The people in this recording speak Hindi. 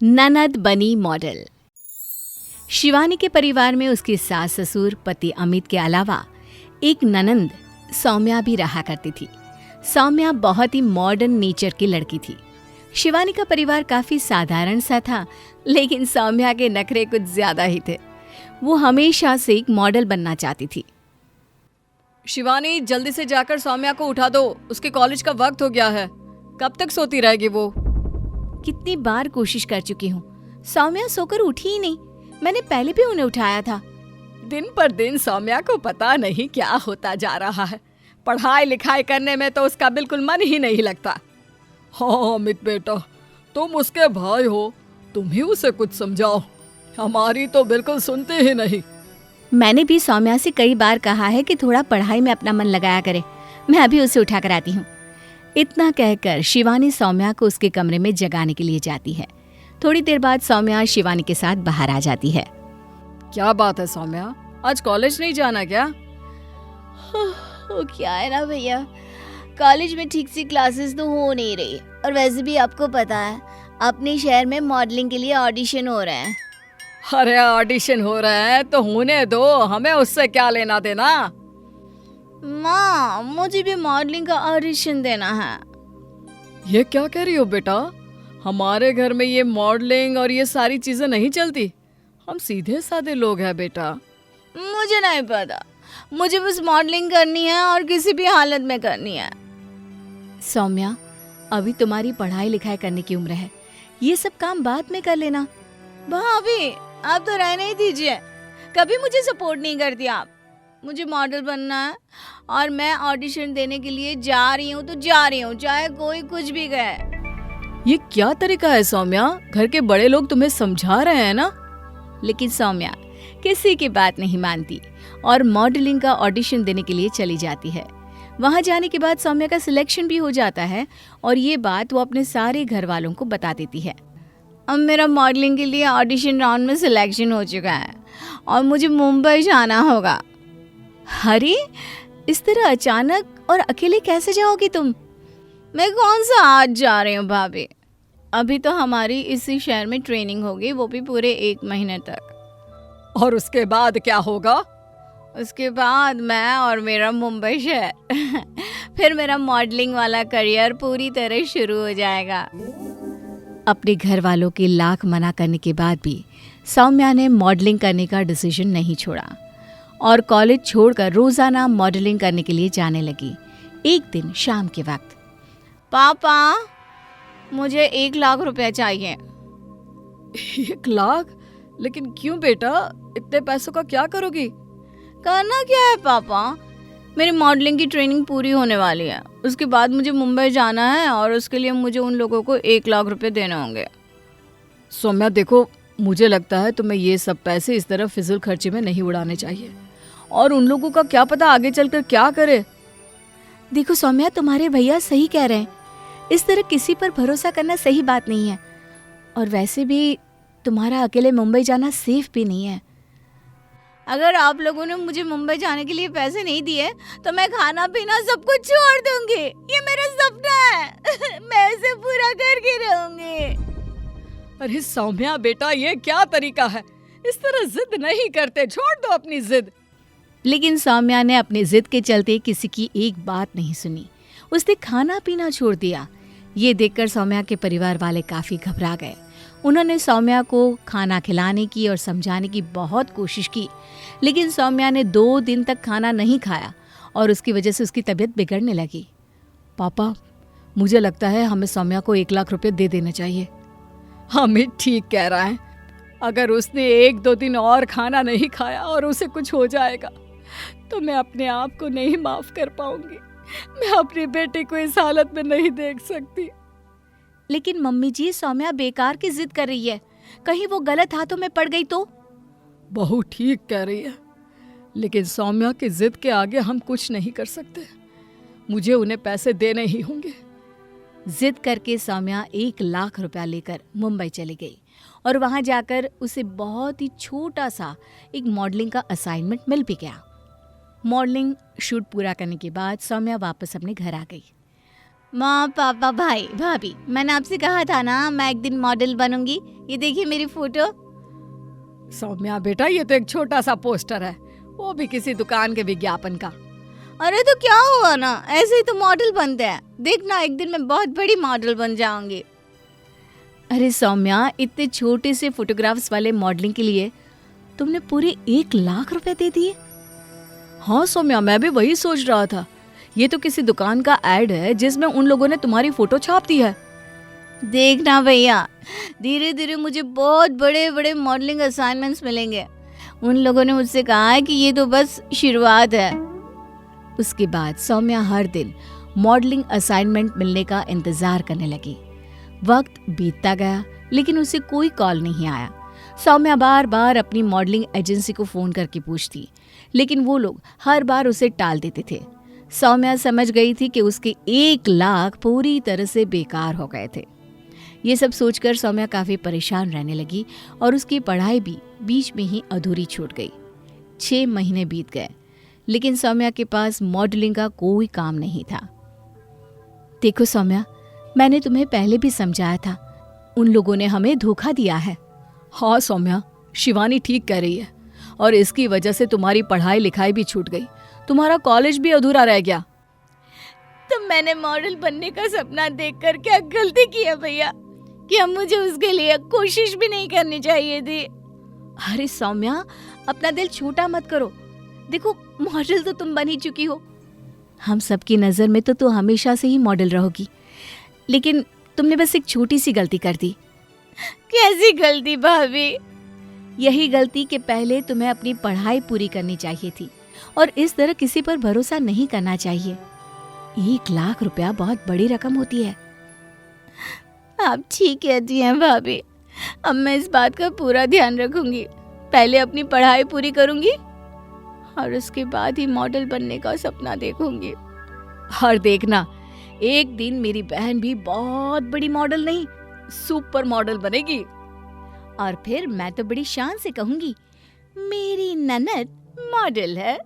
ननद बनी मॉडल। शिवानी के परिवार में उसके सास ससुर पति अमित के अलावा एक ननंद सौम्या भी रहा करती थी। सौम्या बहुत ही मॉडर्न नेचर की लड़की थी। शिवानी का परिवार काफी साधारण सा था, लेकिन सौम्या के नखरे कुछ ज्यादा ही थे। वो हमेशा से एक मॉडल बनना चाहती थी। शिवानी, जल्दी से जाकर सौम्या को उठा दो, उसके कॉलेज का वक्त हो गया है। कब तक सोती रहेगी वो? कितनी बार कोशिश कर चुकी हूँ, सौम्या सोकर उठी ही नहीं। मैंने पहले भी उन्हें उठाया था। दिन पर दिन सौम्या को पता नहीं क्या होता जा रहा है। पढ़ाई लिखाई करने में तो उसका बिल्कुल मन ही नहीं लगता। हाँ अमित बेटा, तुम उसके भाई हो, तुम ही उसे कुछ समझाओ। हमारी तो बिल्कुल सुनते ही नहीं। मैंने भी सौम्या से कई बार कहा है कि थोड़ा पढ़ाई में अपना मन लगाया करे। मैं अभी उसे उठा कर आती हूँ। इतना कहकर शिवानी सौम्या को उसके कमरे में जगाने के लिए जाती है। थोड़ी देर बाद सौम्या शिवानी के साथ बाहर आ जाती है। क्या बात है सौम्या, आज कॉलेज नहीं जाना क्या? क्या है ना भैया, कॉलेज में ठीक सी क्लासेस तो हो नहीं रही, और वैसे भी आपको पता है अपने शहर में मॉडलिंग के लिए ऑडिशन हो रहे हैं। अरे ऑडिशन हो रहा है तो होने दो, हमें उससे क्या लेना देना। माँ, मुझे भी मॉडलिंग का ऑडिशन देना है। ये क्या कह रही हो बेटा? हमारे घर में ये मॉडलिंग और ये सारी चीजें नहीं चलती। हम सीधे साधे लोग हैं बेटा। मुझे नहीं पता, मुझे बस मॉडलिंग करनी है और किसी भी हालत में करनी है। सौम्या, अभी तुम्हारी पढ़ाई लिखाई करने की उम्र है, ये सब काम बाद में कर लेना। भाभी, आप तो रहने ही दीजिए, कभी मुझे सपोर्ट नहीं करती आप। मुझे मॉडल बनना है और मैं ऑडिशन देने के लिए जा रही हूँ तो जा रही हूँ, चाहे कोई कुछ भी कहे। ये क्या तरीका है सौम्या? घर के बड़े लोग तुम्हें समझा रहे हैं ना। लेकिन सौम्या किसी की बात नहीं मानती और मॉडलिंग का ऑडिशन देने के लिए चली जाती है। वहां जाने के बाद सौम्या का सिलेक्शन भी हो जाता है और ये बात वो अपने सारे घर वालों को बता देती है। अब मेरा मॉडलिंग के लिए ऑडिशन राउंड में सिलेक्शन हो चुका है और मुझे मुंबई जाना होगा। अरे, इस तरह अचानक और अकेले कैसे जाओगी तुम? मैं कौन सा आज जा रही हूँ भाभी, अभी तो हमारी इसी शहर में ट्रेनिंग होगी, वो भी पूरे 1 महीने तक। और उसके बाद क्या होगा? उसके बाद मैं और मेरा मुंबई शहर फिर मेरा मॉडलिंग वाला करियर पूरी तरह शुरू हो जाएगा। अपने घर वालों के लाख मना करने के बाद भी सौम्या ने मॉडलिंग करने का डिसीजन नहीं छोड़ा और कॉलेज छोड़कर रोजाना मॉडलिंग करने के लिए जाने लगी। एक दिन शाम के वक्त, पापा, मुझे 1 लाख रुपए चाहिए। 1 लाख? लेकिन क्यों बेटा, इतने पैसों का क्या करोगी? करना क्या है पापा, मेरी मॉडलिंग की ट्रेनिंग पूरी होने वाली है, उसके बाद मुझे मुंबई जाना है और उसके लिए मुझे उन लोगों को 1 लाख रुपए देने होंगे। सौम्या देखो, मुझे लगता है तुम्हें ये सब पैसे इस तरह फिजूल खर्चे में नहीं उड़ाने चाहिए। और उन लोगों का क्या पता आगे चलकर क्या करे। देखो सौम्या, तुम्हारे भैया सही कह रहे हैं, इस तरह किसी पर भरोसा करना सही बात नहीं है। और वैसे भी तुम्हारा अकेले मुंबई जाना सेफ भी नहीं है। अगर आप लोगों ने मुझे मुंबई जाने के लिए पैसे नहीं दिए तो मैं खाना पीना सब कुछ छोड़ दूंगी। ये मेरा सपना है मैं इसे पूरा करके रहूंगी। अरे सौम्या बेटा, ये क्या तरीका है? इस तरह जिद नहीं करते, छोड़ दो अपनी जिद। लेकिन सौम्या ने अपनी जिद के चलते किसी की एक बात नहीं सुनी। उसने खाना पीना छोड़ दिया। ये देखकर सौम्या के परिवार वाले काफी घबरा गए। उन्होंने सौम्या को खाना खिलाने की और समझाने की बहुत कोशिश की, लेकिन सौम्या ने 2 दिन तक खाना नहीं खाया और उसकी वजह से उसकी तबीयत बिगड़ने लगी। पापा, मुझे लगता है हमें सौम्या को 1 लाख रुपए दे देना चाहिए। अमित ठीक कह रहा है। अगर उसने 1-2 दिन और खाना नहीं खाया और उसे कुछ हो जाएगा तो मैं अपने आप को नहीं माफ कर पाऊंगी। मैं अपनी बेटी को इस हालत में नहीं देख सकती। लेकिन मम्मी जी, सौम्या बेकार की जिद कर रही है, कहीं वो गलत हाथों में पड़ गई तो? बहू ठीक कह रही है, लेकिन सौम्या की जिद के आगे हम कुछ नहीं कर सकते। मुझे उन्हें पैसे देने ही होंगे। जिद करके सौम्या 1 लाख रुपया लेकर मुंबई चली गई और वहां जाकर उसे बहुत ही छोटा सा एक मॉडलिंग का असाइनमेंट मिल भी गया। मॉडलिंग शूट पूरा करने के बाद सौम्या वापस अपने घर आ गई। माँ, पापा, भाई, भाभी, मैंने आपसे कहा था ना मैं एक दिन मॉडल बनूंगी। ये देखिए मेरी फोटो। सौम्या बेटा, ये तो एक छोटा सा पोस्टर है, वो भी किसी दुकान के विज्ञापन का। अरे तो क्या हुआ ना, ऐसे ही तो मॉडल बनते हैं। देखना एक दिन मैं बहुत बड़ी मॉडल बन जाऊंगी। अरे सौम्या, इतने छोटे से फोटोग्राफ्स वाले मॉडलिंग के लिए तुमने पूरे 1 लाख रुपए दे दिए? हाँ सौम्या, मैं भी वही सोच रहा था। ये तो किसी दुकान का एड है जिसमें उन लोगों ने तुम्हारी फोटो छाप दी है। देखना भैया, धीरे धीरे मुझे बहुत बड़े बड़े मॉडलिंग असाइनमेंट्स मिलेंगे। उन लोगों ने मुझसे कहा है कि ये तो बस शुरुआत है। उसके बाद सौम्या हर दिन मॉडलिंग असाइनमेंट मिलने का इंतजार करने लगी। वक्त बीतता गया लेकिन उसे कोई कॉल नहीं आया। सौम्या बार बार अपनी मॉडलिंग एजेंसी को फोन करके पूछती, लेकिन वो लोग हर बार उसे टाल देते थे। सौम्या समझ गई थी कि उसके 1 लाख पूरी तरह से बेकार हो गए थे। ये सब सोचकर सौम्या काफी परेशान रहने लगी और उसकी पढ़ाई भी बीच में ही अधूरी छूट गई। 6 महीने बीत गए लेकिन सौम्या के पास मॉडलिंग का कोई काम नहीं था। देखो सौम्या, मैंने तुम्हें पहले भी समझाया था, उन लोगों ने हमें धोखा दिया है। हाँ सौम्या, शिवानी ठीक कह रही है, और इसकी वजह से तुम्हारी पढ़ाई लिखाई भी छूट गई, तुम्हारा कॉलेज भी अधूरा रह गया। तो मैंने मॉडल बनने का सपना देखकर क्या गलती की है भैया, कि अब मुझे उसके लिए कोशिश भी नहीं करनी चाहिए थी। अरे सौम्या, अपना दिल छोटा मत करो। देखो, मॉडल तो तुम बन ही चुकी हो। हम सबकी नज़र में तो तू हमेशा से ही मॉडल रहोगी, लेकिन तुमने बस एक छोटी सी गलती कर दी। कैसी गलती भाभी? यही गलती कि पहले तुम्हें अपनी पढ़ाई पूरी करनी चाहिए थी और इस तरह किसी पर भरोसा नहीं करना चाहिए। 1 लाख रुपया बहुत बड़ी रकम होती है। आप ठीक कहती हैं भाभी, अब मैं इस बात का पूरा ध्यान रखूंगी। पहले अपनी पढ़ाई पूरी करूंगी और उसके बाद ही मॉडल बनने का सपना देखूंगी। और देखना, एक दिन मेरी बहन भी बहुत बड़ी मॉडल नहीं, सुपर मॉडल बनेगी। और फिर मैं तो बड़ी शान से कहूंगी, मेरी ननद मॉडल है।